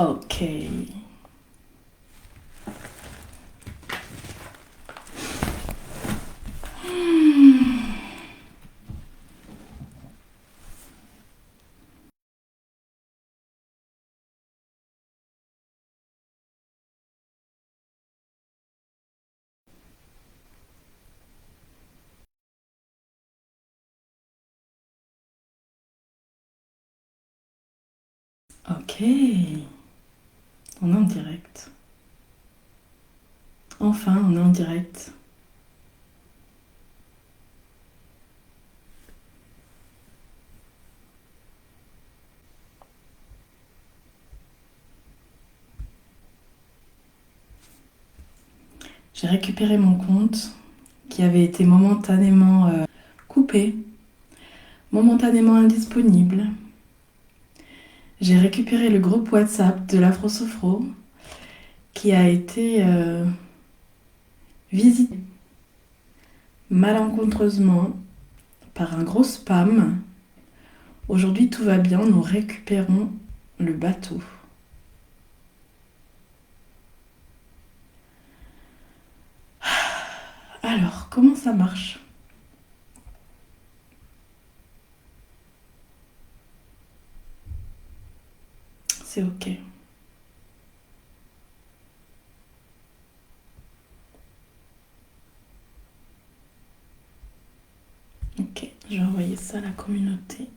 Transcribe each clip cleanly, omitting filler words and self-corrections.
Ok. Ok. On est en direct. Enfin, on est en direct. J'ai récupéré mon compte qui avait été momentanément coupé, momentanément indisponible. J'ai récupéré le groupe WhatsApp de l'Afro-Sophro qui a été visité malencontreusement par un gros spam. Aujourd'hui, tout va bien, nous récupérons le bateau. Alors, comment ça marche? C'est ok. Ok, je vais envoyer ça à la communauté.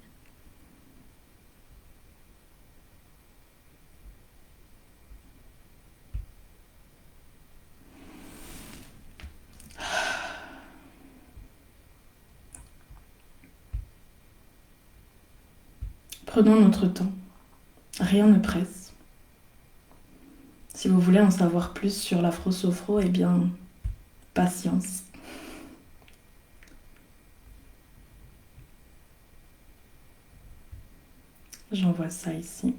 Prenons notre temps. Rien ne presse. Si vous voulez en savoir plus sur l'Afro-Sophro, eh bien, patience. J'envoie ça ici.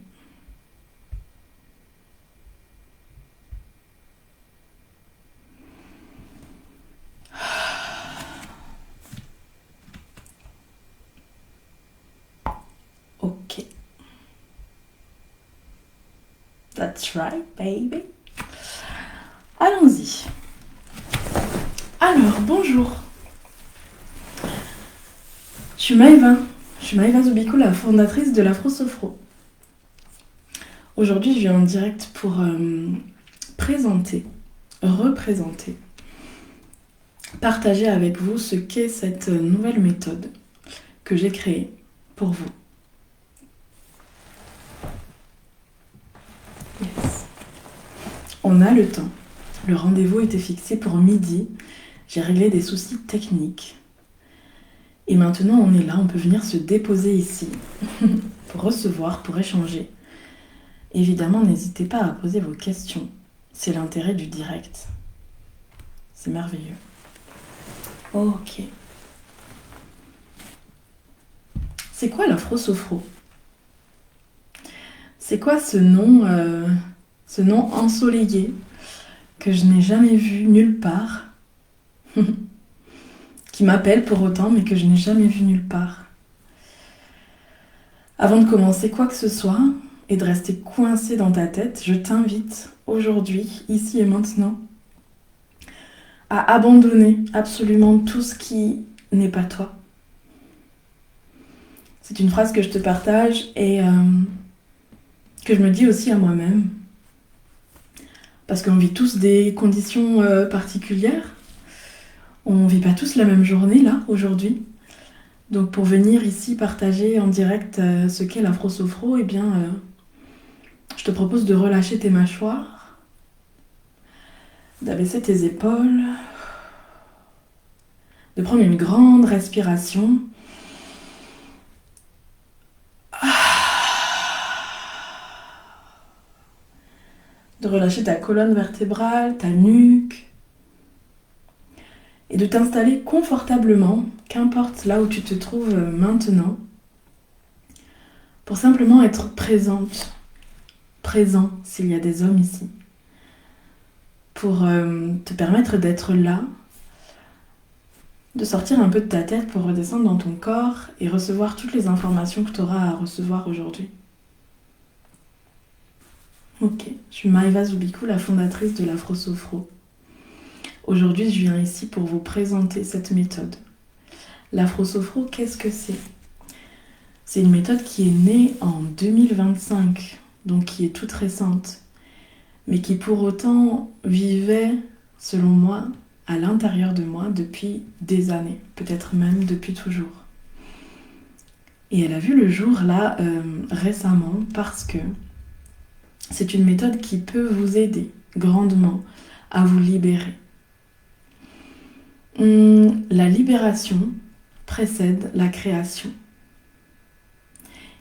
Ok. That's right, baby. Allons-y. Alors, bonjour. Je suis Maëva. Je suis Maëva Zubiko, la fondatrice de l'Afro-Sophro. Aujourd'hui, je viens en direct pour représenter, partager avec vous ce qu'est cette nouvelle méthode que j'ai créée pour vous. Yes. On a le temps. Le rendez-vous était fixé pour midi. J'ai réglé des soucis techniques. Et maintenant, on est là, on peut venir se déposer ici pour recevoir, pour échanger. Évidemment, n'hésitez pas à poser vos questions. C'est l'intérêt du direct. C'est merveilleux. Ok. C'est quoi l'Afro-Sophro? C'est quoi ce nom ensoleillé que je n'ai jamais vu nulle part, qui m'appelle pour autant, mais que je n'ai jamais vu nulle part? Avant de commencer quoi que ce soit et de rester coincé dans ta tête, je t'invite aujourd'hui, ici et maintenant, à abandonner absolument tout ce qui n'est pas toi. C'est une phrase que je te partage et que je me dis aussi à moi-même. Parce qu'on vit tous des conditions particulières. On vit pas tous la même journée, là, aujourd'hui. Donc pour venir ici partager en direct ce qu'est l'Afro-Sophro, eh bien, je te propose de relâcher tes mâchoires, d'abaisser tes épaules, de prendre une grande respiration. De relâcher ta colonne vertébrale, ta nuque, et de t'installer confortablement, qu'importe là où tu te trouves maintenant, pour simplement être présente, présent s'il y a des hommes ici, pour te permettre d'être là, de sortir un peu de ta tête pour redescendre dans ton corps et recevoir toutes les informations que tu auras à recevoir aujourd'hui. Ok, je suis Maëva Zoubikou, la fondatrice de l'Afro-Sophro. Aujourd'hui, je viens ici pour vous présenter cette méthode. L'Afro-Sophro, qu'est-ce que c'est? C'est une méthode qui est née en 2025, donc qui est toute récente, mais qui pour autant vivait, selon moi, à l'intérieur de moi depuis des années, peut-être même depuis toujours. Et elle a vu le jour là récemment parce que c'est une méthode qui peut vous aider grandement à vous libérer. La libération précède la création.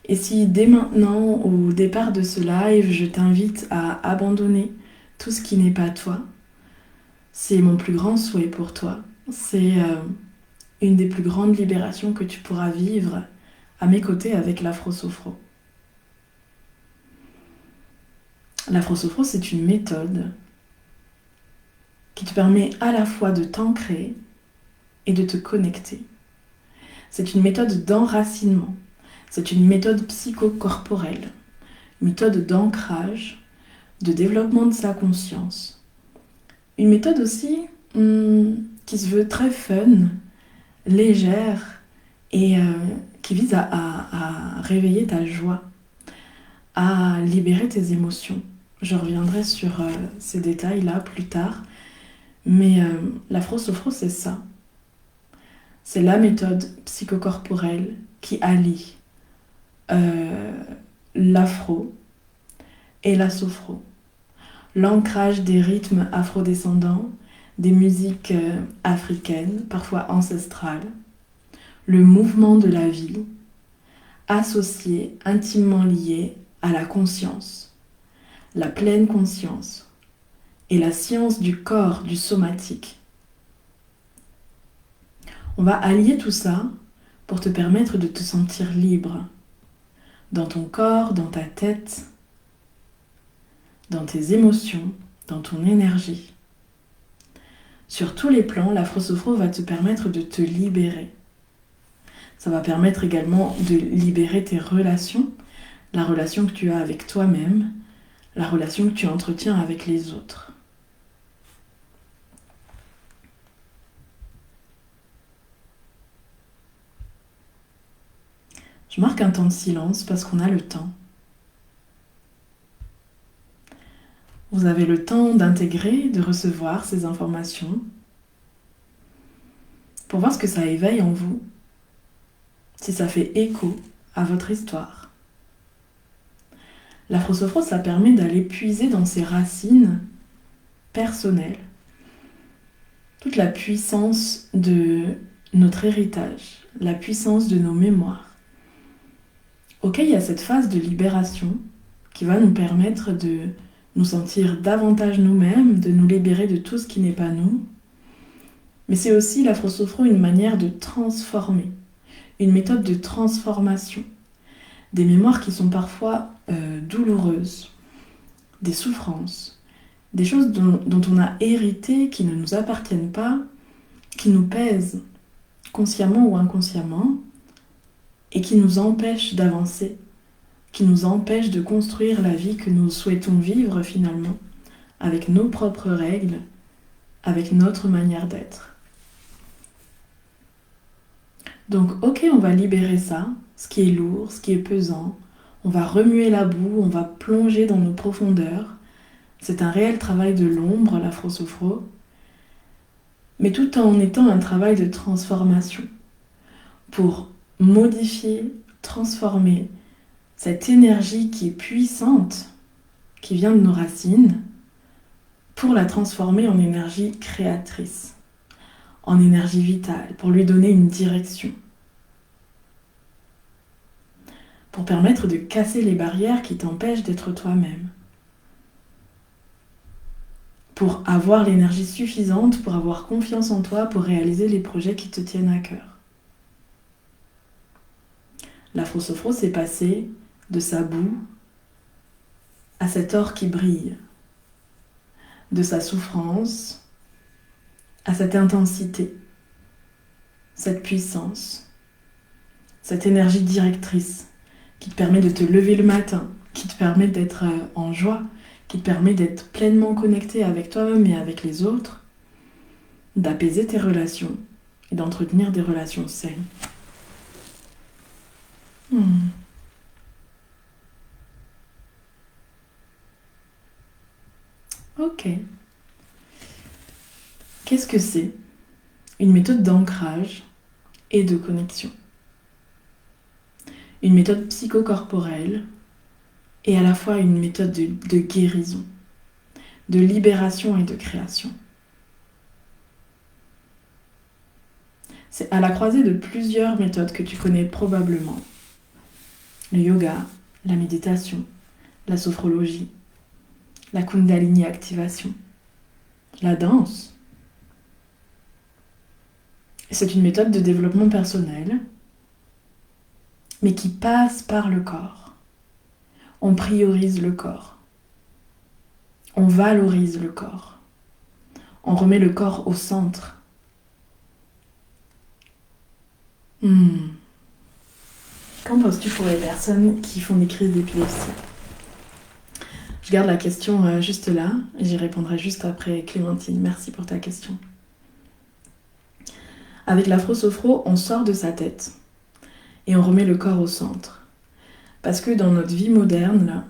Et si dès maintenant, au départ de ce live, je t'invite à abandonner tout ce qui n'est pas toi, c'est mon plus grand souhait pour toi. C'est une des plus grandes libérations que tu pourras vivre à mes côtés avec l'Afro-Sophro. L'Afro-Sophro, c'est une méthode qui te permet à la fois de t'ancrer et de te connecter. C'est une méthode d'enracinement. C'est une méthode psychocorporelle, méthode d'ancrage, de développement de sa conscience. Une méthode aussi qui se veut très fun, légère et qui vise à réveiller ta joie, à libérer tes émotions. Je reviendrai sur ces détails-là plus tard, mais l'Afro-Sophro, c'est ça. C'est la méthode psychocorporelle qui allie l'afro et la sophro. L'ancrage des rythmes afrodescendants, des musiques africaines, parfois ancestrales, le mouvement de la vie, associé, intimement lié à la conscience, la pleine conscience et la science du corps, du somatique. On va allier tout ça pour te permettre de te sentir libre dans ton corps, dans ta tête, dans tes émotions, dans ton énergie. Sur tous les plans, l'Afro-Sophro va te permettre de te libérer. Ça va permettre également de libérer tes relations, la relation que tu as avec toi-même, la relation que tu entretiens avec les autres. Je marque un temps de silence parce qu'on a le temps. Vous avez le temps d'intégrer, de recevoir ces informations pour voir ce que ça éveille en vous, si ça fait écho à votre histoire. L'Afro-Sophro, ça permet d'aller puiser dans ses racines personnelles toute la puissance de notre héritage, la puissance de nos mémoires. Ok, il y a cette phase de libération qui va nous permettre de nous sentir davantage nous-mêmes, de nous libérer de tout ce qui n'est pas nous. Mais c'est aussi l'Afro-Sophro une manière de transformer, une méthode de transformation. Des mémoires qui sont parfois douloureuses, des souffrances, des choses dont on a hérité, qui ne nous appartiennent pas, qui nous pèsent consciemment ou inconsciemment, et qui nous empêchent d'avancer, qui nous empêchent de construire la vie que nous souhaitons vivre finalement, avec nos propres règles, avec notre manière d'être. Donc ok, on va libérer ça, ce qui est lourd, ce qui est pesant, on va remuer la boue, on va plonger dans nos profondeurs. C'est un réel travail de l'ombre, l'Afro-Sophro, mais tout en étant un travail de transformation, pour modifier, transformer cette énergie qui est puissante, qui vient de nos racines, pour la transformer en énergie créatrice, en énergie vitale, pour lui donner une direction. Pour permettre de casser les barrières qui t'empêchent d'être toi-même. Pour avoir l'énergie suffisante, pour avoir confiance en toi, pour réaliser les projets qui te tiennent à cœur. L'Afro-Sophro s'est passé de sa boue à cet or qui brille, de sa souffrance à cette intensité, cette puissance, cette énergie directrice qui te permet de te lever le matin, qui te permet d'être en joie, qui te permet d'être pleinement connecté avec toi-même et avec les autres, d'apaiser tes relations et d'entretenir des relations saines. Ok. Qu'est-ce que c'est? Une méthode d'ancrage et de connexion. Une méthode psychocorporelle et à la fois une méthode de guérison, de libération et de création. C'est à la croisée de plusieurs méthodes que tu connais probablement. Le yoga, la méditation, la sophrologie, la kundalini activation, la danse. C'est une méthode de développement personnel, mais qui passe par le corps. On priorise le corps. On valorise le corps. On remet le corps au centre. Qu'en penses-tu pour les personnes qui font des crises d'épilepsie? Je garde la question juste là et j'y répondrai juste après Clémentine. Merci pour ta question. Avec l'afro-sophro, on sort de sa tête et on remet le corps au centre. Parce que dans notre vie moderne, là,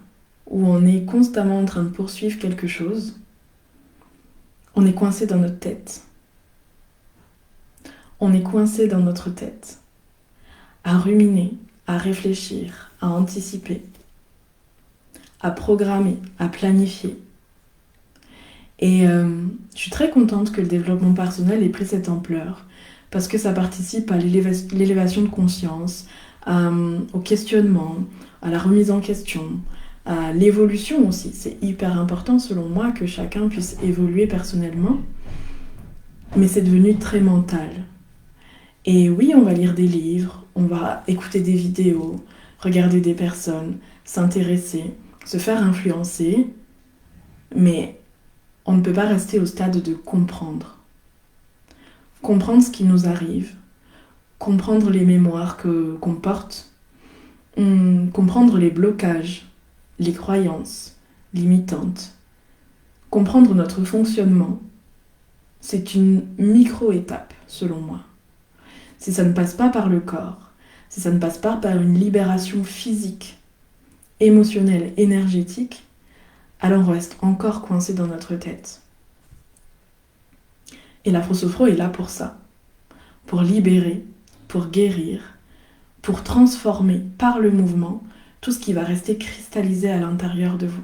où on est constamment en train de poursuivre quelque chose, on est coincé dans notre tête. On est coincé dans notre tête, à ruminer, à réfléchir, à anticiper, à programmer, à planifier. Et je suis très contente que le développement personnel ait pris cette ampleur, parce que ça participe à l'élévation de conscience, au questionnement, à la remise en question, à l'évolution aussi. C'est hyper important selon moi que chacun puisse évoluer personnellement, mais c'est devenu très mental. Et oui, on va lire des livres, on va écouter des vidéos, regarder des personnes, s'intéresser, se faire influencer, mais on ne peut pas rester au stade de comprendre. Comprendre ce qui nous arrive, comprendre les mémoires qu'on porte, comprendre les blocages, les croyances limitantes, comprendre notre fonctionnement, c'est une micro-étape selon moi. Si ça ne passe pas par le corps, si ça ne passe pas par une libération physique, émotionnelle, énergétique, alors on reste encore coincé dans notre tête. Et l'afro-sophro est là pour ça, pour libérer, pour guérir, pour transformer par le mouvement tout ce qui va rester cristallisé à l'intérieur de vous.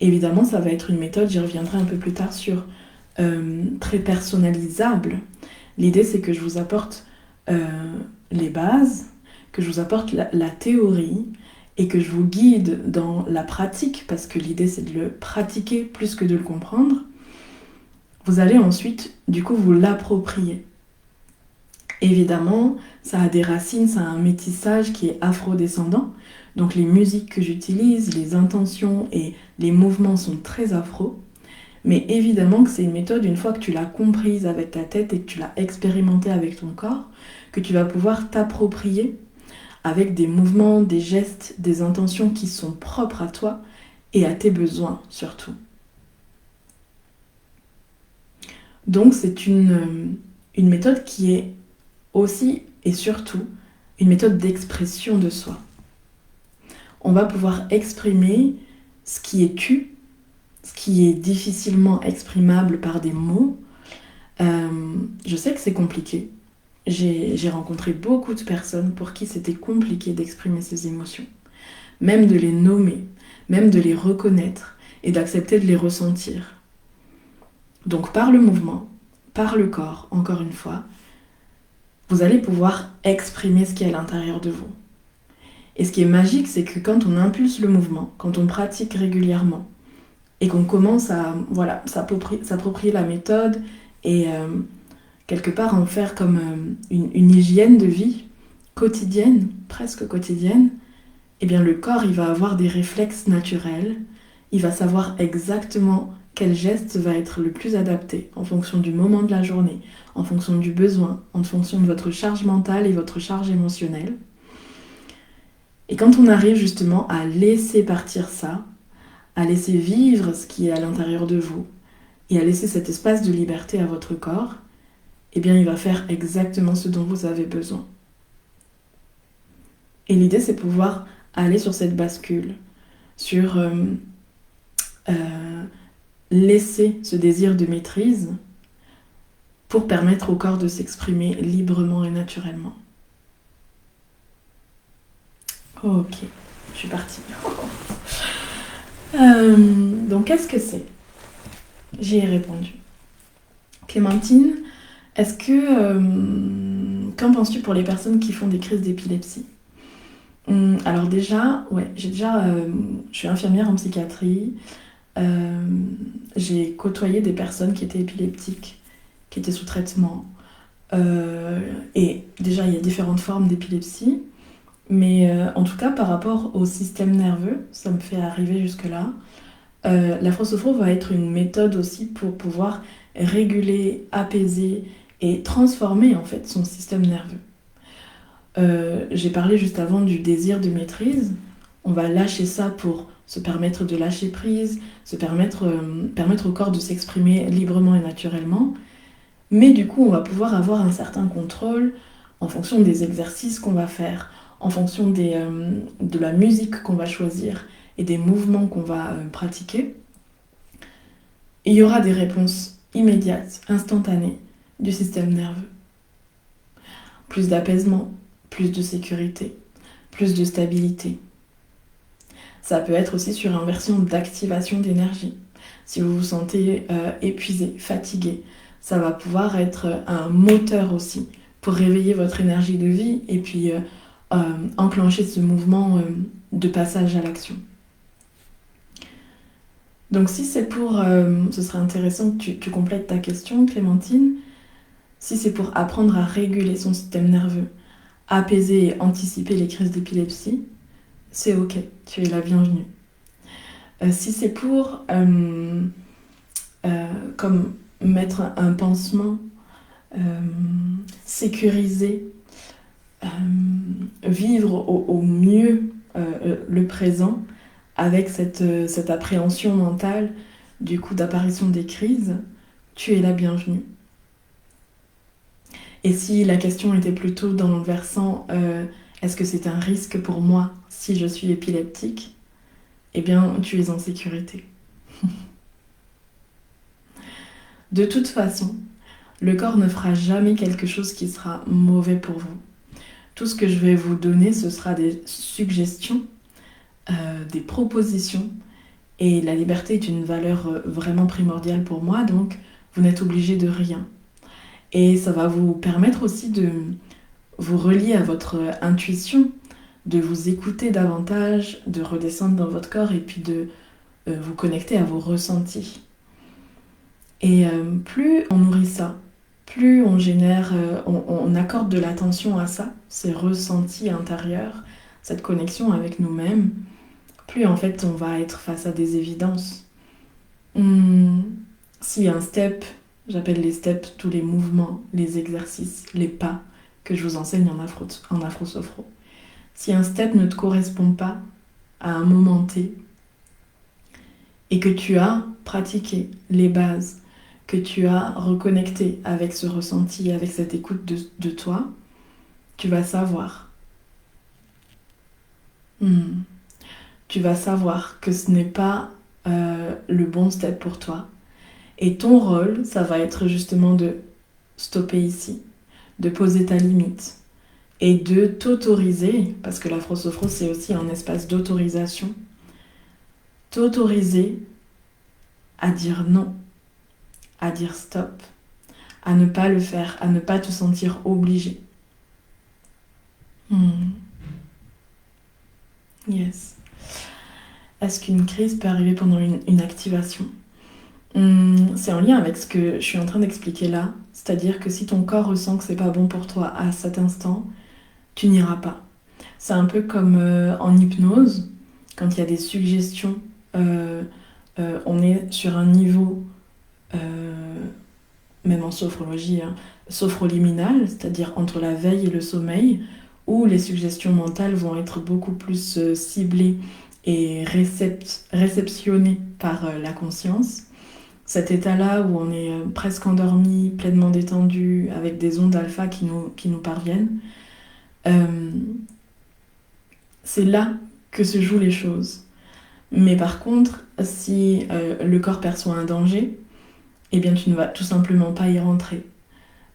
Évidemment, ça va être une méthode, j'y reviendrai un peu plus tard sur, très personnalisable. L'idée, c'est que je vous apporte les bases, que je vous apporte la théorie et que je vous guide dans la pratique, parce que l'idée, c'est de le pratiquer plus que de le comprendre. Vous allez ensuite, du coup, vous l'approprier. Évidemment, ça a des racines, ça a un métissage qui est afro-descendant. Donc les musiques que j'utilise, les intentions et les mouvements sont très afro. Mais évidemment que c'est une méthode, une fois que tu l'as comprise avec ta tête et que tu l'as expérimentée avec ton corps, que tu vas pouvoir t'approprier avec des mouvements, des gestes, des intentions qui sont propres à toi et à tes besoins surtout. Donc c'est une méthode qui est aussi et surtout une méthode d'expression de soi. On va pouvoir exprimer ce qui est tu, ce qui est difficilement exprimable par des mots. Je sais que c'est compliqué. J'ai rencontré beaucoup de personnes pour qui c'était compliqué d'exprimer ces émotions. Même de les nommer, même de les reconnaître et d'accepter de les ressentir. Donc par le mouvement, par le corps, encore une fois, vous allez pouvoir exprimer ce qui est à l'intérieur de vous. Et ce qui est magique, c'est que quand on impulse le mouvement, quand on pratique régulièrement, et qu'on commence à s'approprier la méthode et quelque part en faire comme une hygiène de vie quotidienne, presque quotidienne, eh bien le corps il va avoir des réflexes naturels, il va savoir exactement quel geste va être le plus adapté en fonction du moment de la journée, en fonction du besoin, en fonction de votre charge mentale et votre charge émotionnelle. Et quand on arrive justement à laisser partir ça, à laisser vivre ce qui est à l'intérieur de vous et à laisser cet espace de liberté à votre corps, eh bien il va faire exactement ce dont vous avez besoin. Et l'idée, c'est pouvoir aller sur cette bascule, sur laisser ce désir de maîtrise pour permettre au corps de s'exprimer librement et naturellement. Ok, je suis partie. Donc, qu'est-ce que c'est? J'y ai répondu. Clémentine, est-ce que... qu'en penses-tu pour les personnes qui font des crises d'épilepsie? Alors déjà, ouais, je suis infirmière en psychiatrie. J'ai côtoyé des personnes qui étaient épileptiques, qui étaient sous traitement. Et déjà, il y a différentes formes d'épilepsie. Mais en tout cas, par rapport au système nerveux, ça me fait arriver jusque-là. La Frosophro va être une méthode aussi pour pouvoir réguler, apaiser et transformer en fait son système nerveux. J'ai parlé juste avant du désir de maîtrise. On va lâcher ça pour se permettre de lâcher prise, permettre au corps de s'exprimer librement et naturellement. Mais du coup, on va pouvoir avoir un certain contrôle en fonction des exercices qu'on va faire, en fonction de la musique qu'on va choisir et des mouvements qu'on va pratiquer. Et il y aura des réponses immédiates, instantanées du système nerveux. Plus d'apaisement, plus de sécurité, plus de stabilité. Ça peut être aussi sur une version d'activation d'énergie. Si vous vous sentez épuisé, fatigué, ça va pouvoir être un moteur aussi pour réveiller votre énergie de vie et puis enclencher ce mouvement de passage à l'action. Donc si c'est pour... ce serait intéressant que tu complètes ta question, Clémentine. Si c'est pour apprendre à réguler son système nerveux, apaiser et anticiper les crises d'épilepsie, c'est ok, tu es la bienvenue. Si c'est pour comme mettre un pansement, sécuriser, vivre au mieux le présent avec cette appréhension mentale du coup d'apparition des crises, tu es la bienvenue. Et si la question était plutôt dans le versant est-ce que c'est un risque pour moi si je suis épileptique, eh bien tu es en sécurité. De toute façon, le corps ne fera jamais quelque chose qui sera mauvais pour vous. Tout ce que je vais vous donner, ce sera des suggestions, des propositions. Et la liberté est une valeur vraiment primordiale pour moi, donc vous n'êtes obligé de rien. Et ça va vous permettre aussi de vous relier à votre intuition, de vous écouter davantage, de redescendre dans votre corps et puis de vous connecter à vos ressentis. Et plus on nourrit ça, plus on génère, on accorde de l'attention à ça, ces ressentis intérieurs, cette connexion avec nous-mêmes, plus en fait on va être face à des évidences. Si un step, j'appelle les steps tous les mouvements, les exercices, les pas que je vous enseigne en Afro-Sophro. Si un step ne te correspond pas à un moment T et que tu as pratiqué les bases, que tu as reconnecté avec ce ressenti, avec cette écoute de toi, tu vas savoir. Tu vas savoir que ce n'est pas le bon step pour toi. Et ton rôle, ça va être justement de stopper ici, de poser ta limite et de t'autoriser, parce que l'Afro-Sophro, c'est aussi un espace d'autorisation, t'autoriser à dire non, à dire stop, à ne pas le faire, à ne pas te sentir obligé. Yes. Est-ce qu'une crise peut arriver pendant une activation? C'est en lien avec ce que je suis en train d'expliquer là. C'est-à-dire que si ton corps ressent que c'est pas bon pour toi à cet instant, tu n'iras pas. C'est un peu comme en hypnose, quand il y a des suggestions, on est sur un niveau, même en sophrologie, sophroliminal, c'est-à-dire entre la veille et le sommeil, où les suggestions mentales vont être beaucoup plus ciblées est réceptionné par la conscience. Cet état-là où on est presque endormi, pleinement détendu, avec des ondes alpha qui nous parviennent, c'est là que se jouent les choses. Mais par contre, si le corps perçoit un danger, eh bien tu ne vas tout simplement pas y rentrer.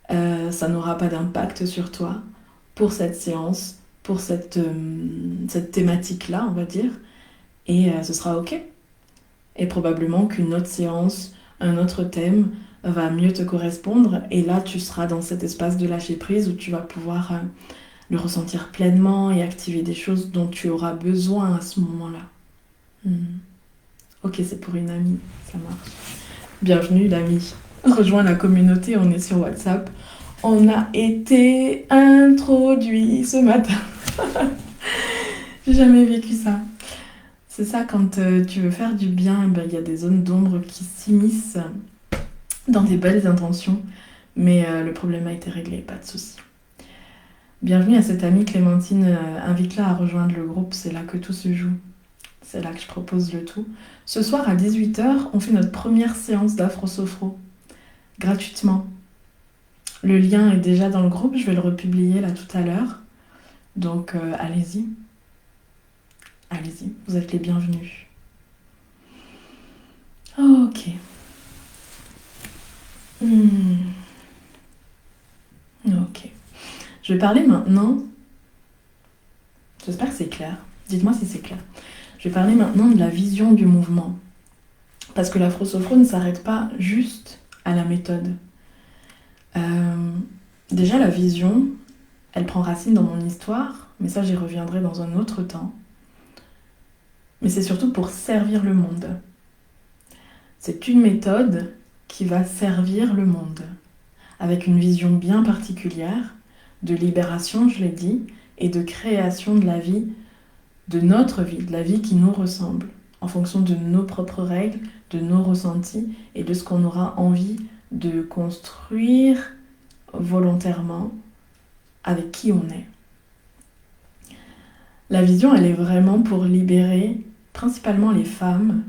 Ça n'aura pas d'impact sur toi pour cette séance, pour cette thématique-là, on va dire, et ce sera OK. Et probablement qu'une autre séance, un autre thème va mieux te correspondre, et là tu seras dans cet espace de lâcher prise où tu vas pouvoir le ressentir pleinement et activer des choses dont tu auras besoin à ce moment-là. Ok, c'est pour une amie, ça marche. Bienvenue l'amie. Rejoins la communauté, on est sur WhatsApp. On a été introduit ce matin. J'ai jamais vécu ça. C'est ça, quand tu veux faire du bien, il y a des zones d'ombre qui s'immiscent dans des belles intentions, mais le problème a été réglé, pas de souci. Bienvenue à cette amie Clémentine, invite-la à rejoindre le groupe, c'est là que tout se joue. C'est là que je propose le tout. Ce soir à 18h, on fait notre première séance d'Afro-Sophro, gratuitement. Le lien est déjà dans le groupe, je vais le republier là tout à l'heure. Donc allez-y. Allez-y, vous êtes les bienvenus. Ok. Ok. Je vais parler maintenant. J'espère que c'est clair. Dites-moi si c'est clair. Je vais parler maintenant de la vision du mouvement. Parce que l'Afro-Sophro ne s'arrête pas juste à la méthode. Déjà, la vision, elle prend racine dans mon histoire, mais ça, j'y reviendrai dans un autre temps. Mais c'est surtout pour servir le monde. C'est une méthode qui va servir le monde, avec une vision bien particulière de libération, je l'ai dit, et de création de la vie, de notre vie, de la vie qui nous ressemble, en fonction de nos propres règles, de nos ressentis et de ce qu'on aura envie de construire volontairement avec qui on est. La vision, elle est vraiment pour libérer principalement les femmes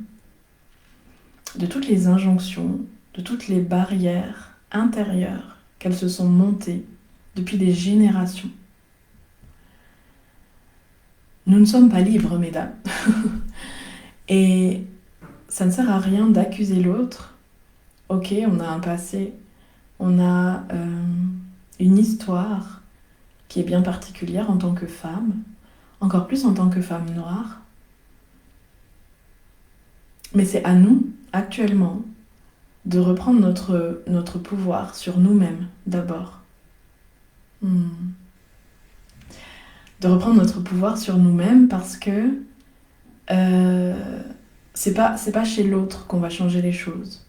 de toutes les injonctions, de toutes les barrières intérieures qu'elles se sont montées depuis des générations. Nous ne sommes pas libres, mesdames. Et ça ne sert à rien d'accuser l'autre. Ok, on a un passé, on a une histoire qui est bien particulière en tant que femme, encore plus en tant que femme noire. Mais c'est à nous, actuellement, de reprendre notre pouvoir sur nous-mêmes, d'abord. De reprendre notre pouvoir sur nous-mêmes parce que c'est pas chez l'autre qu'on va changer les choses.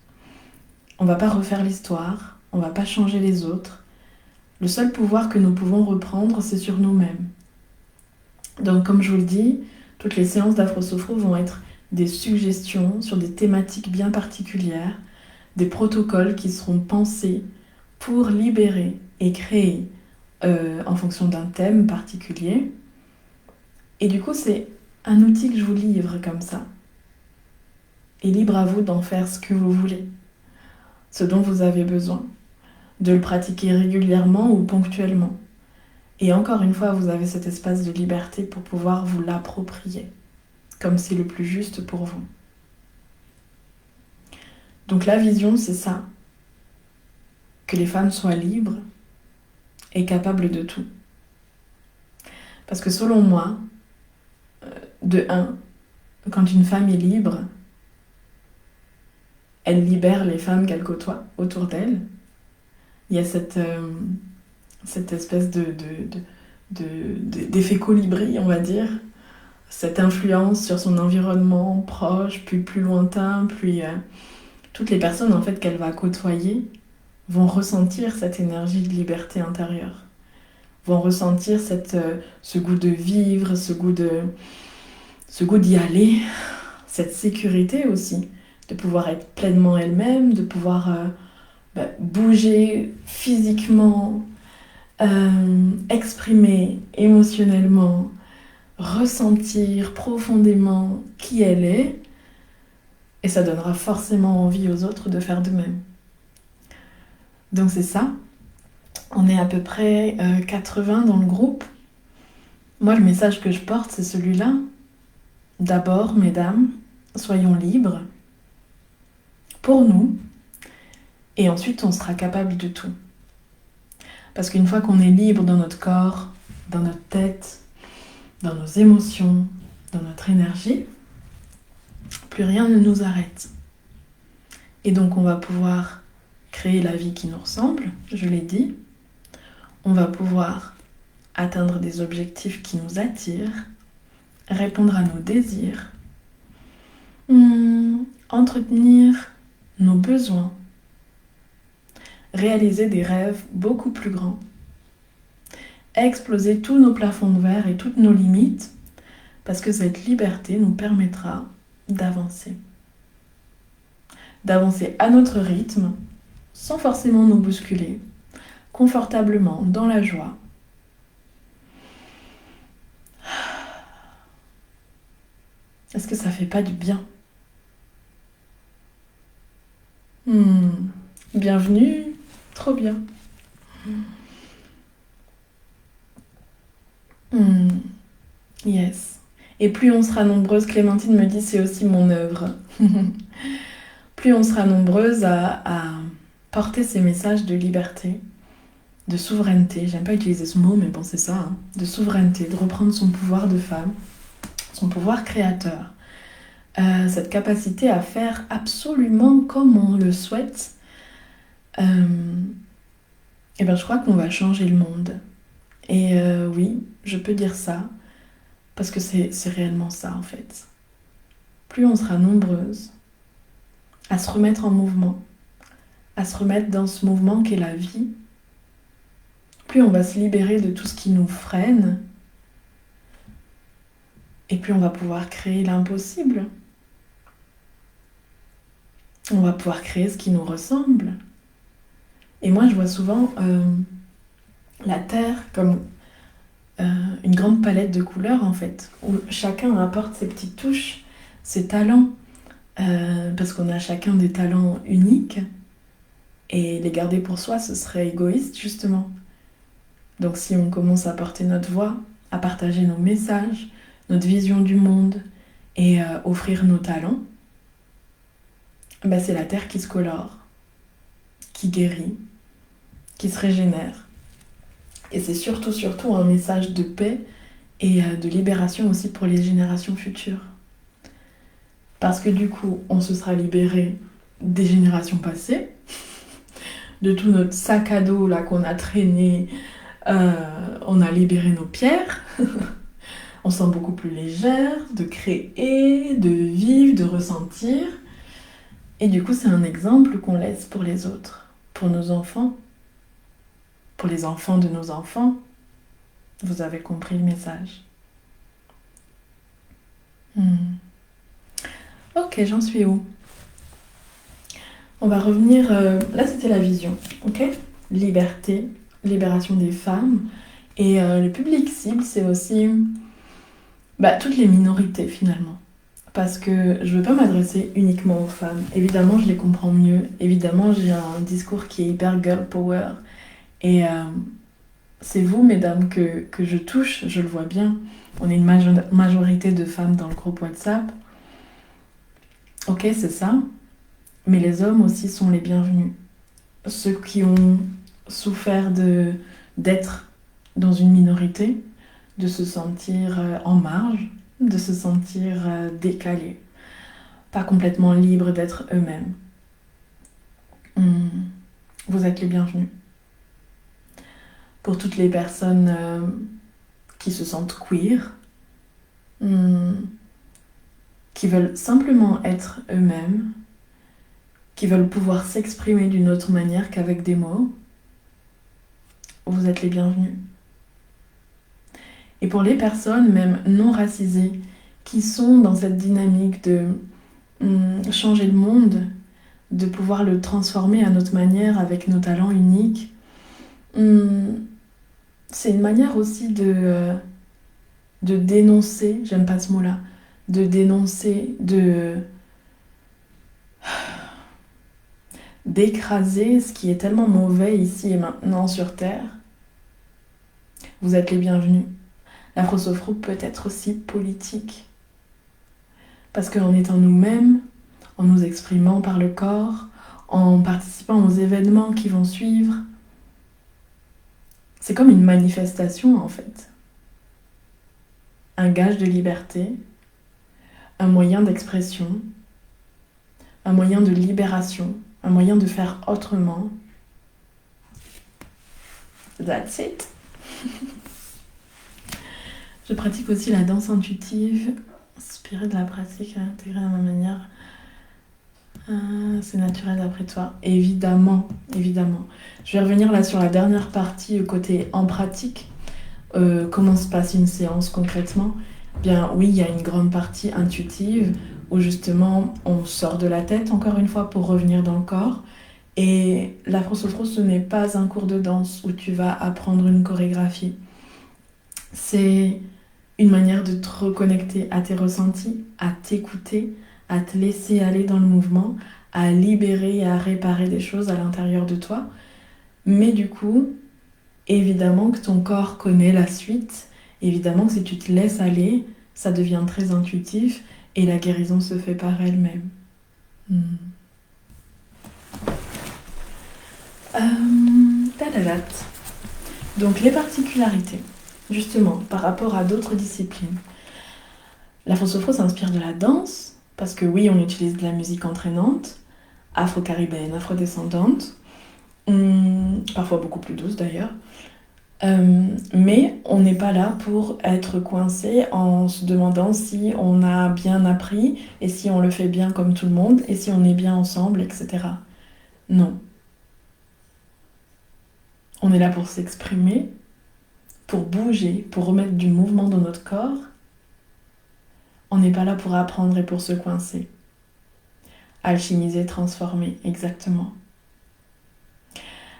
On va pas refaire l'histoire, on va pas changer les autres. Le seul pouvoir que nous pouvons reprendre, c'est sur nous-mêmes. Donc, comme je vous le dis, toutes les séances d'Afro-Sophro vont être des suggestions sur des thématiques bien particulières, des protocoles qui seront pensés pour libérer et créer en fonction d'un thème particulier. Et du coup, c'est un outil que je vous livre comme ça. Et libre à vous d'en faire ce que vous voulez, ce dont vous avez besoin, de le pratiquer régulièrement ou ponctuellement. Et encore une fois, vous avez cet espace de liberté pour pouvoir vous l'approprier, comme c'est le plus juste pour vous. Donc la vision, c'est ça. Que les femmes soient libres et capables de tout. Parce que selon moi, de un, quand une femme est libre, elle libère les femmes qu'elle côtoie autour d'elle. Il y a cette espèce d'effet colibri, on va dire, cette influence sur son environnement proche, puis plus lointain, puis toutes les personnes en fait qu'elle va côtoyer vont ressentir cette énergie de liberté intérieure, vont ressentir ce goût de vivre, ce goût d'y aller, cette sécurité aussi, de pouvoir être pleinement elle-même, de pouvoir bouger physiquement, exprimer émotionnellement, ressentir profondément qui elle est, et ça donnera forcément envie aux autres de faire de même. Donc c'est ça. On est à peu près 80 dans le groupe. Moi, le message que je porte, c'est celui-là. D'abord, mesdames, soyons libres pour nous, et ensuite on sera capable de tout. Parce qu'une fois qu'on est libre dans notre corps, dans notre tête, dans nos émotions, dans notre énergie, plus rien ne nous arrête. Et donc on va pouvoir créer la vie qui nous ressemble, je l'ai dit. On va pouvoir atteindre des objectifs qui nous attirent, répondre à nos désirs, entretenir nos besoins, réaliser des rêves beaucoup plus grands, exploser tous nos plafonds de verre et toutes nos limites, parce que cette liberté nous permettra d'avancer. D'avancer à notre rythme, sans forcément nous bousculer, confortablement, dans la joie. Est-ce que ça fait pas du bien? Bienvenue, trop bien. Yes. Et plus on sera nombreuses, Clémentine me dit, c'est aussi mon œuvre. Plus on sera nombreuses à porter ces messages de liberté, de souveraineté, j'aime pas utiliser ce mot, mais bon, c'est ça, hein, de souveraineté, de reprendre son pouvoir de femme, son pouvoir créateur, cette capacité à faire absolument comme on le souhaite, et ben je crois qu'on va changer le monde. Et oui, je peux dire ça, parce que c'est réellement ça en fait. Plus on sera nombreuses à se remettre en mouvement, à se remettre dans ce mouvement qu'est la vie, plus on va se libérer de tout ce qui nous freine, et puis on va pouvoir créer l'impossible. On va pouvoir créer ce qui nous ressemble. Et moi, je vois souvent la Terre comme une grande palette de couleurs, en fait, où chacun apporte ses petites touches, ses talents, parce qu'on a chacun des talents uniques, et les garder pour soi, ce serait égoïste, justement. Donc si on commence à porter notre voix, à partager nos messages, notre vision du monde, et offrir nos talents, bah, c'est la Terre qui se colore, qui guérit, qui se régénère. Et c'est surtout un message de paix et de libération aussi pour les générations futures. Parce que du coup, on se sera libéré des générations passées, de tout notre sac à dos là qu'on a traîné, on a libéré nos pierres, on se sent beaucoup plus légère de créer, de vivre, de ressentir. Et du coup, c'est un exemple qu'on laisse pour les autres, pour nos enfants, pour les enfants de nos enfants. Vous avez compris le message. Ok, j'en suis où? On va revenir... là, c'était la vision, ok? Liberté, libération des femmes. Et le public cible, c'est aussi toutes les minorités, finalement. Parce que je veux pas m'adresser uniquement aux femmes. Évidemment, je les comprends mieux. Évidemment, j'ai un discours qui est hyper girl power. Et c'est vous, mesdames, que je touche, je le vois bien. On est une majorité de femmes dans le groupe WhatsApp. Ok, c'est ça. Mais les hommes aussi sont les bienvenus. Ceux qui ont souffert d'être dans une minorité, de se sentir en marge, de se sentir décalés, pas complètement libres d'être eux-mêmes. Vous êtes les bienvenus. Pour toutes les personnes qui se sentent queer, qui veulent simplement être eux-mêmes, qui veulent pouvoir s'exprimer d'une autre manière qu'avec des mots, vous êtes les bienvenus. Et pour les personnes, même non racisées, qui sont dans cette dynamique de changer le monde, de pouvoir le transformer à notre manière avec nos talents uniques, c'est une manière aussi de de dénoncer, j'aime pas ce mot-là, de dénoncer, d'écraser ce qui est tellement mauvais ici et maintenant sur Terre, vous êtes les bienvenus. L'afrosophro peut être aussi politique. Parce qu'en étant nous-mêmes, en nous exprimant par le corps, en participant aux événements qui vont suivre, c'est comme une manifestation en fait. Un gage de liberté, un moyen d'expression, un moyen de libération, un moyen de faire autrement. That's it. Je pratique aussi la danse intuitive, inspirée de la pratique, intégrée à ma manière. C'est naturel d'après toi. Évidemment, évidemment. Je vais revenir là sur la dernière partie, au côté en pratique. Comment se passe une séance concrètement? Bien oui, il y a une grande partie intuitive où justement on sort de la tête encore une fois pour revenir dans le corps. Et l'afrosophro, ce n'est pas un cours de danse où tu vas apprendre une chorégraphie. C'est une manière de te reconnecter à tes ressentis, à t'écouter, à te laisser aller dans le mouvement, à libérer et à réparer des choses à l'intérieur de toi. Mais du coup, évidemment que ton corps connaît la suite, évidemment que si tu te laisses aller, ça devient très intuitif et la guérison se fait par elle-même. Tadadat. Donc les particularités, justement, par rapport à d'autres disciplines. L'afrosophro s'inspire de la danse, parce que oui, on utilise de la musique entraînante, afro-caribéenne, afro-descendante, parfois beaucoup plus douce d'ailleurs. Mais on n'est pas là pour être coincé en se demandant si on a bien appris et si on le fait bien comme tout le monde et si on est bien ensemble, etc. Non. On est là pour s'exprimer, pour bouger, pour remettre du mouvement dans notre corps. On n'est pas là pour apprendre et pour se coincer. Alchimiser, transformer, exactement.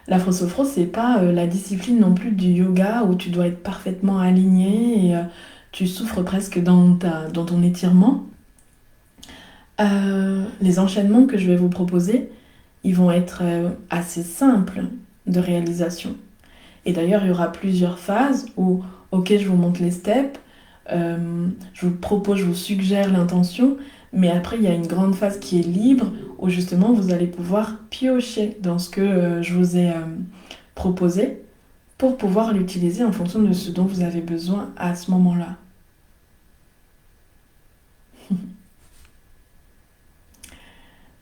L'afrosophro, c'est pas la discipline non plus du yoga où tu dois être parfaitement aligné et tu souffres presque dans ton étirement. Les enchaînements que je vais vous proposer, ils vont être assez simples de réalisation. Et d'ailleurs, il y aura plusieurs phases où, ok, je vous montre les steps, je vous propose, je vous suggère l'intention, mais après, il y a une grande phase qui est libre, où justement, vous allez pouvoir piocher dans ce que je vous ai proposé pour pouvoir l'utiliser en fonction de ce dont vous avez besoin à ce moment-là.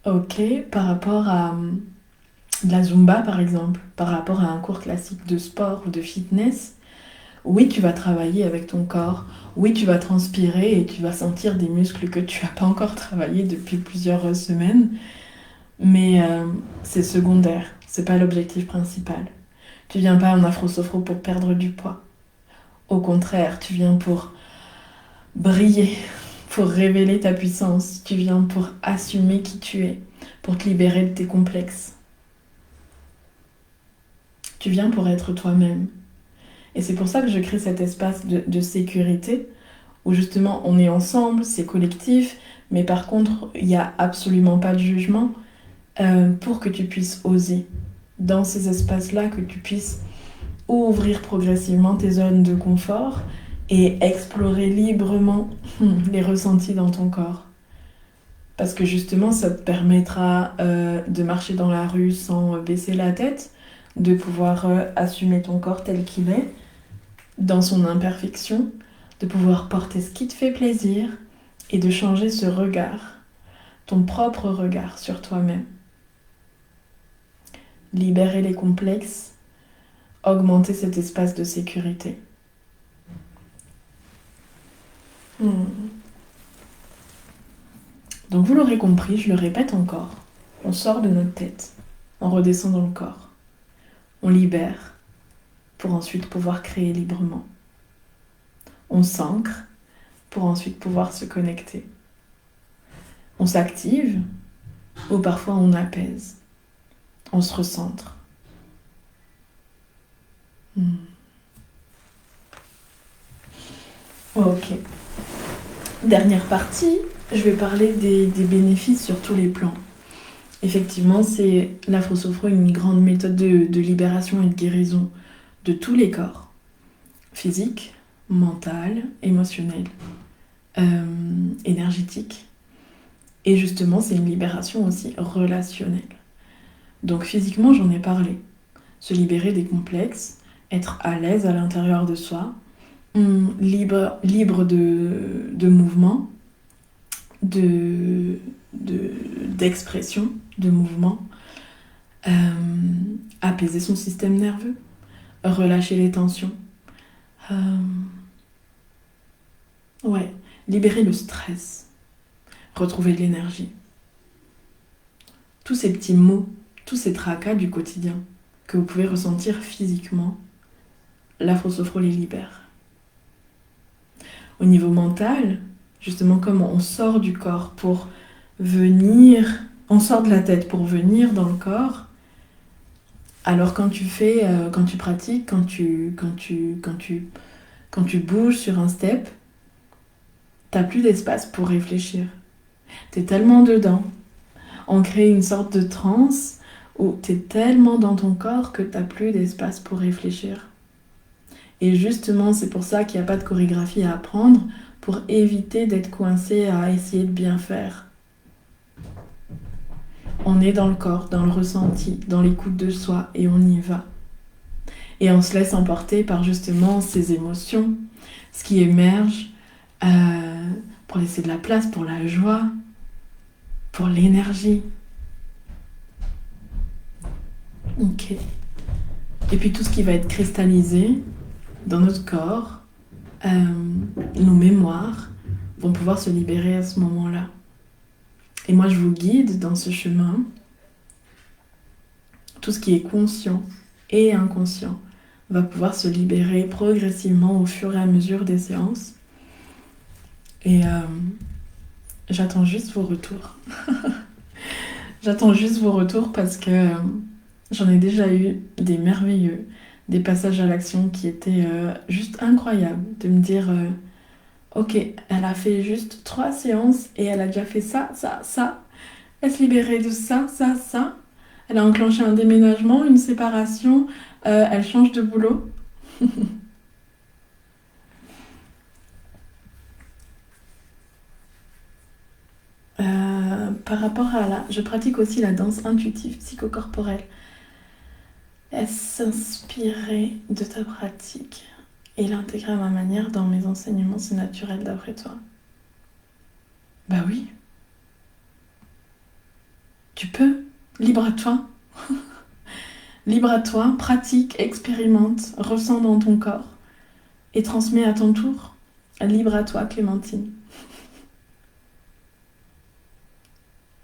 Ok, par rapport à de la Zumba, par exemple, par rapport à un cours classique de sport ou de fitness, oui, tu vas travailler avec ton corps. Oui, tu vas transpirer et tu vas sentir des muscles que tu n'as pas encore travaillé depuis plusieurs semaines. Mais c'est secondaire. C'est pas l'objectif principal. Tu viens pas en afro-sophro pour perdre du poids. Au contraire, tu viens pour briller, pour révéler ta puissance. Tu viens pour assumer qui tu es, pour te libérer de tes complexes. Tu viens pour être toi-même. Et c'est pour ça que je crée cet espace de sécurité où justement on est ensemble, c'est collectif, mais par contre il n'y a absolument pas de jugement pour que tu puisses oser dans ces espaces-là, que tu puisses ouvrir progressivement tes zones de confort et explorer librement les ressentis dans ton corps. Parce que justement ça te permettra de marcher dans la rue sans baisser la tête, de pouvoir assumer ton corps tel qu'il est, dans son imperfection, de pouvoir porter ce qui te fait plaisir et de changer ce regard, ton propre regard sur toi-même. Libérer les complexes, augmenter cet espace de sécurité. Donc vous l'aurez compris, je le répète encore, on sort de notre tête, on redescend dans le corps, on libère pour ensuite pouvoir créer librement. On s'ancre pour ensuite pouvoir se connecter. On s'active ou parfois on apaise. On se recentre. Ok. Dernière partie, je vais parler des bénéfices sur tous les plans. Effectivement, c'est l'afrosophro une grande méthode de libération et de guérison de tous les corps, physique, mental, émotionnel, énergétique. Et justement, c'est une libération aussi relationnelle. Donc physiquement, j'en ai parlé. Se libérer des complexes, être à l'aise à l'intérieur de soi, libre de mouvement, de, d'expression, de mouvement, euh, apaiser son système nerveux, relâcher les tensions, euh, ouais, libérer le stress, retrouver de l'énergie. Tous ces petits mots, tous ces tracas du quotidien que vous pouvez ressentir physiquement, l'afrosophro les libère. Au niveau mental, justement, comme on sort du corps pour venir, on sort de la tête pour venir dans le corps. Alors quand tu fais, quand tu pratiques, quand tu bouges sur un step, t'as plus d'espace pour réfléchir. T'es tellement dedans. On crée une sorte de transe où t'es tellement dans ton corps que t'as plus d'espace pour réfléchir. Et justement, c'est pour ça qu'il n'y a pas de chorégraphie à apprendre, pour éviter d'être coincé à essayer de bien faire. On est dans le corps, dans le ressenti, dans l'écoute de soi, et on y va. Et on se laisse emporter par justement ces émotions, ce qui émerge, pour laisser de la place pour la joie, pour l'énergie. Ok. Et puis tout ce qui va être cristallisé dans notre corps, nos mémoires vont pouvoir se libérer à ce moment-là. Et moi, je vous guide dans ce chemin. Tout ce qui est conscient et inconscient va pouvoir se libérer progressivement au fur et à mesure des séances. Et j'attends juste vos retours. J'attends juste vos retours parce que j'en ai déjà eu des merveilleux, des passages à l'action qui étaient juste incroyables. De me dire, ok, elle a fait juste 3 séances et elle a déjà fait ça, ça, ça. Elle se libérait de ça, ça, ça. Elle a enclenché un déménagement, une séparation, elle change de boulot. Par rapport à la... Je pratique aussi la danse intuitive psychocorporelle. Est-ce s'inspirer de ta pratique et l'intégrer à ma manière dans mes enseignements, c'est naturel d'après toi? Bah oui, tu peux. Libre à toi. Libre à toi, pratique, expérimente, ressens dans ton corps et transmets à ton tour. Libre à toi, Clémentine.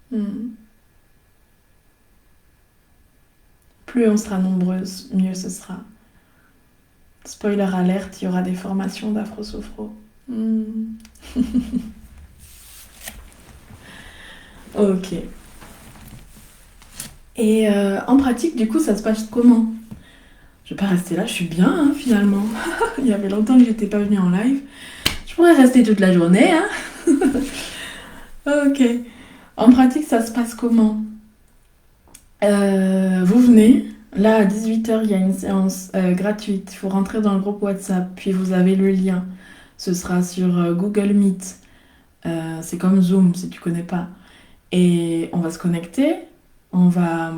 Hmm. Plus on sera nombreuses, mieux ce sera. Spoiler alerte, il y aura des formations d'afro-sophro. Hmm. Ok. Et en pratique, du coup, ça se passe comment? Je vais pas rester là, je suis bien hein, finalement. Il y avait longtemps que j'étais pas venue en live. Je pourrais rester toute la journée, hein. Ok. En pratique, ça se passe comment? Vous venez, là à 18h, il y a une séance gratuite. Il faut rentrer dans le groupe WhatsApp, puis vous avez le lien. Ce sera sur Google Meet. C'est comme Zoom si tu connais pas. Et on va se connecter, on va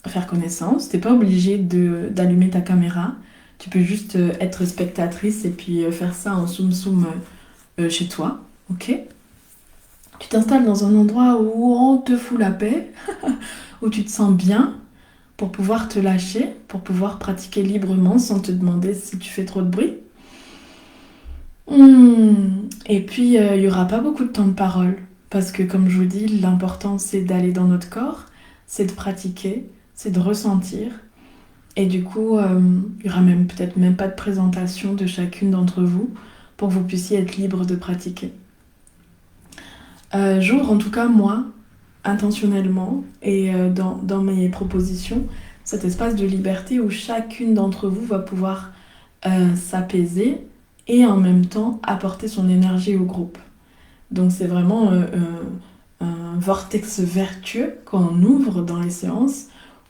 faire connaissance. T'es pas obligé d'allumer ta caméra. Tu peux juste être spectatrice et puis faire ça en Zoom Zoom chez toi. Ok? Tu t'installes dans un endroit où on te fout la paix, où tu te sens bien pour pouvoir te lâcher, pour pouvoir pratiquer librement sans te demander si tu fais trop de bruit. Et puis, il n'y aura pas beaucoup de temps de parole parce que, comme je vous dis, l'important c'est d'aller dans notre corps, c'est de pratiquer, c'est de ressentir. Et du coup, il y aura même peut-être même pas de présentation de chacune d'entre vous pour que vous puissiez être libre de pratiquer. J'ouvre en tout cas moi, intentionnellement, et dans mes propositions, cet espace de liberté où chacune d'entre vous va pouvoir s'apaiser et en même temps apporter son énergie au groupe. Donc c'est vraiment un vortex vertueux qu'on ouvre dans les séances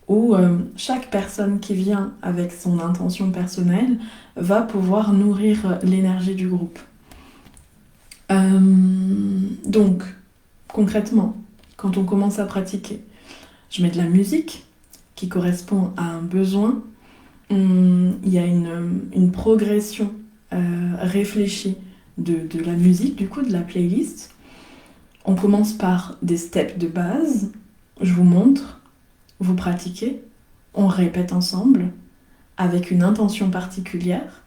où chaque personne qui vient avec son intention personnelle va pouvoir nourrir l'énergie du groupe. Donc, concrètement, quand on commence à pratiquer, je mets de la musique qui correspond à un besoin. Il y a une progression réfléchie de la musique, du coup, de la playlist. On commence par des steps de base. Je vous montre, vous pratiquez, on répète ensemble avec une intention particulière.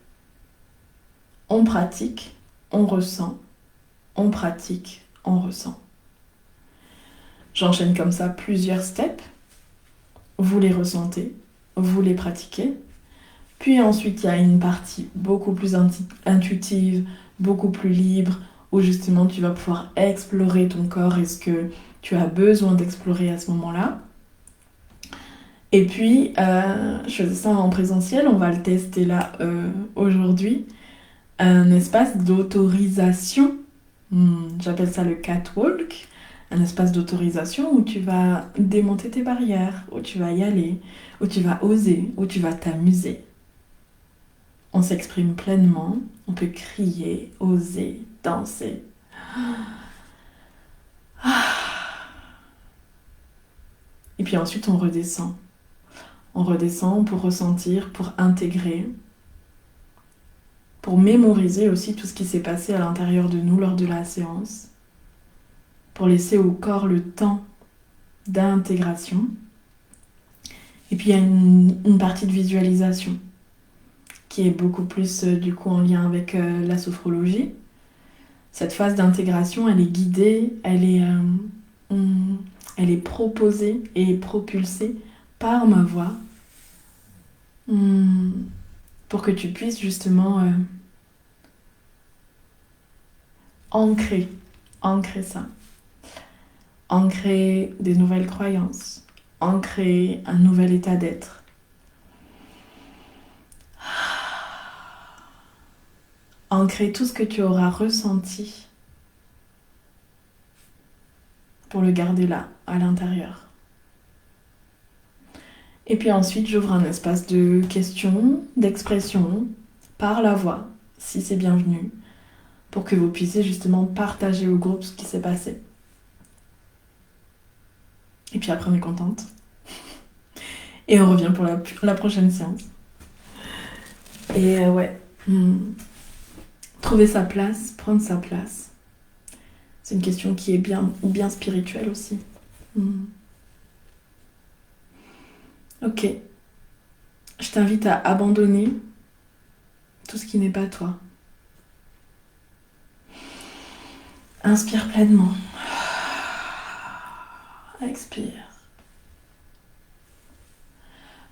On pratique, on ressent, on pratique, on ressent. J'enchaîne comme ça plusieurs steps. Vous les ressentez, vous les pratiquez. Puis ensuite, il y a une partie beaucoup plus intuitive, beaucoup plus libre, où justement tu vas pouvoir explorer ton corps et ce que tu as besoin d'explorer à ce moment-là. Et puis, je faisais ça en présentiel, on va le tester là aujourd'hui. Un espace d'autorisation, j'appelle ça le catwalk, un espace d'autorisation où tu vas démonter tes barrières, où tu vas y aller, où tu vas oser, où tu vas t'amuser. On s'exprime pleinement, on peut crier, oser, danser. Et puis ensuite on redescend. On redescend pour ressentir, pour intégrer, pour mémoriser aussi tout ce qui s'est passé à l'intérieur de nous lors de la séance, pour laisser au corps le temps d'intégration. Et puis il y a une partie de visualisation qui est beaucoup plus du coup en lien avec la sophrologie. Cette phase d'intégration, elle est guidée, elle est proposée et propulsée par ma voix pour que tu puisses justement ancrer ça, ancrer des nouvelles croyances, ancrer un nouvel état d'être. Ancrer tout ce que tu auras ressenti pour le garder là, à l'intérieur. Et puis ensuite, j'ouvre un espace de questions, d'expression, par la voix, si c'est bienvenu, pour que vous puissiez justement partager au groupe ce qui s'est passé. Et puis après, on est contente. Et on revient pour la prochaine séance. Et trouver sa place, prendre sa place. C'est une question qui est bien spirituelle aussi. Ok. Je t'invite à abandonner tout ce qui n'est pas toi. Inspire pleinement. Expire.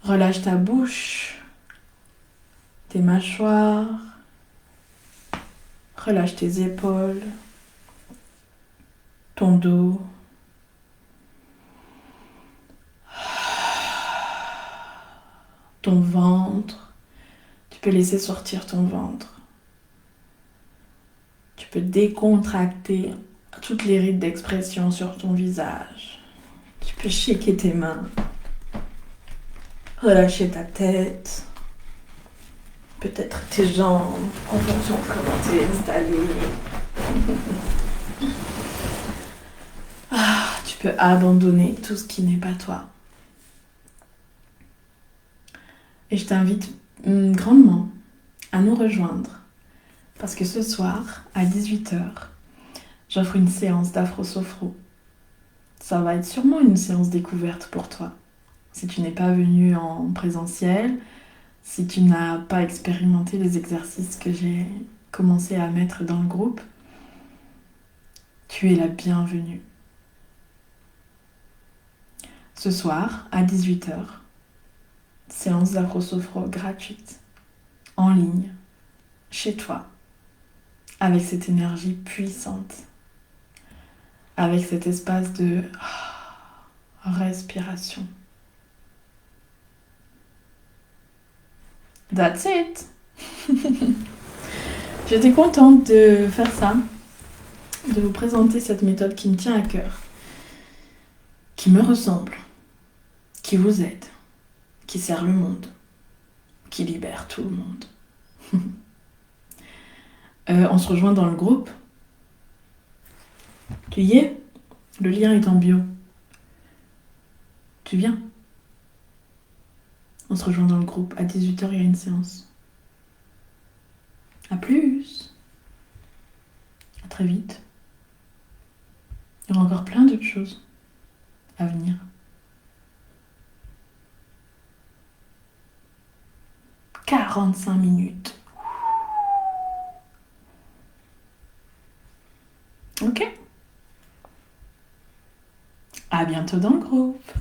Relâche ta bouche, tes mâchoires. Relâche tes épaules, ton dos. Ton ventre. Tu peux laisser sortir ton ventre. Tu peux décontracter toutes les rides d'expression sur ton visage. Tu peux shaker tes mains. Relâcher ta tête. Peut-être tes jambes en fonction de comment tu es installé. Tu peux abandonner tout ce qui n'est pas toi. Et je t'invite grandement à nous rejoindre parce que ce soir, à 18h, j'offre une séance d'afro-sophro. Ça va être sûrement une séance découverte pour toi. Si tu n'es pas venu en présentiel, si tu n'as pas expérimenté les exercices que j'ai commencé à mettre dans le groupe, tu es la bienvenue. Ce soir, à 18h, séance d'afro-sophro gratuite, en ligne, chez toi, avec cette énergie puissante, avec cet espace de respiration. That's it. J'étais contente de faire ça, de vous présenter cette méthode qui me tient à cœur, qui me ressemble, qui vous aide, qui sert le monde, qui libère tout le monde. On se rejoint dans le groupe. Tu y es? Le lien est en bio. Tu viens? On se rejoint dans le groupe. À 18h, il y a une séance. À plus. À très vite. Il y aura encore plein d'autres choses à venir. 45 minutes. Ok. À bientôt dans le groupe.